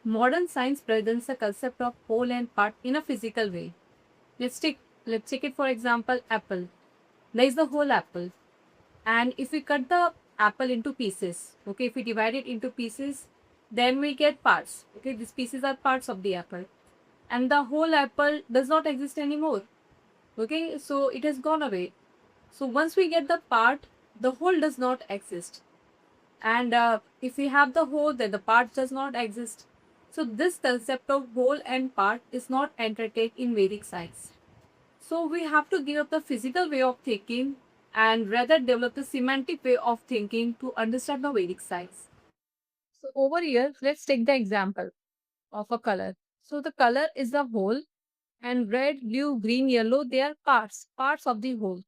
Modern science presents the concept of whole and part in a physical way. Let's take let's take it for example apple. There is the whole apple, and if we cut the apple into pieces, okay, if we divide it into pieces, then we get parts. Okay, these pieces are parts of the apple, and the whole apple does not exist anymore. Okay, so it has gone away. So once we get the part, the whole does not exist. And if we have the whole, then the part does not exist. So this concept of whole and part is not entertained in Vedic science. So we have to give up the physical way of thinking and rather develop the semantic way of thinking to understand the Vedic science. So over here, let's take the example of a color. So the color is the whole, and red, blue, green, yellow, they are parts of the whole.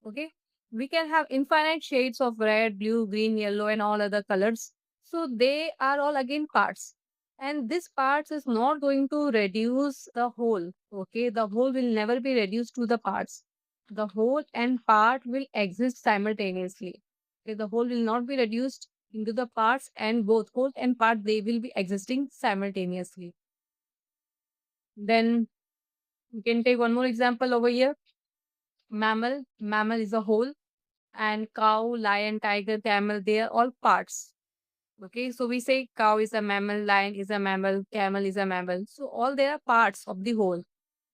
Okay, we can have infinite shades of red, blue, green, yellow, and all other colors. So they are all again parts, and this parts is not going to reduce the whole. Okay, the whole will never be reduced to the parts. The whole and part will exist simultaneously. Okay, the whole will not be reduced into the parts, and both whole and part, they will be existing simultaneously. Then we can take one more example over here. Mammal is a whole, and cow, lion, tiger, camel, they are all parts. Okay, so we say cow is a mammal, lion is a mammal, camel is a mammal. So all they are parts of the whole.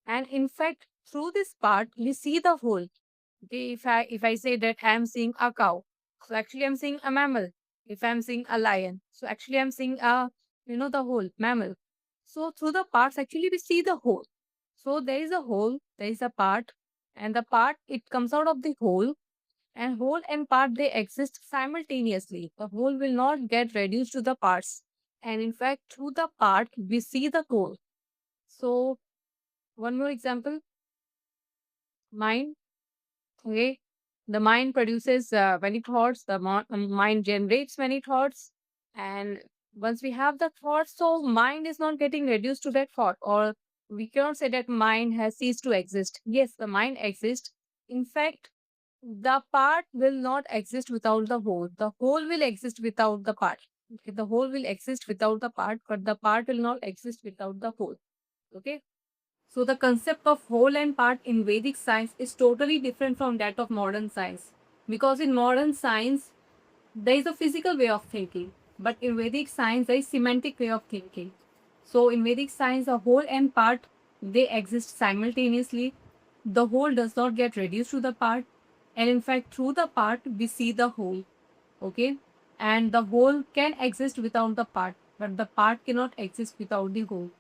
And in fact, through this part, we see the whole. Okay, if I say that I am seeing a cow, so actually I'm seeing a mammal. If I'm seeing a lion, so actually I'm seeing a the whole mammal. So through the parts, actually we see the whole. So there is a whole, there is a part, and the part it comes out of the whole, and whole and part they exist simultaneously. The whole will not get reduced to the parts. And in fact, through the part, we see the whole. So one more example, mind. Okay. The mind produces many thoughts, the mind generates many thoughts. And once we have the thoughts, so mind is not getting reduced to that thought, or we cannot say that mind has ceased to exist. Yes, the mind exists. In fact, the part will not exist without the whole. The whole will exist without the part. Okay, the whole will exist without the part, but the part will not exist without the whole. Okay. So the concept of whole and part in Vedic science is totally different from that of modern science. Because in modern science, there is a physical way of thinking, but in Vedic science, there is semantic way of thinking. So in Vedic science, the whole and part, they exist simultaneously. The whole does not get reduced to the part, and in fact, through the part, we see the whole. Okay, and the whole can exist without the part, but the part cannot exist without the whole.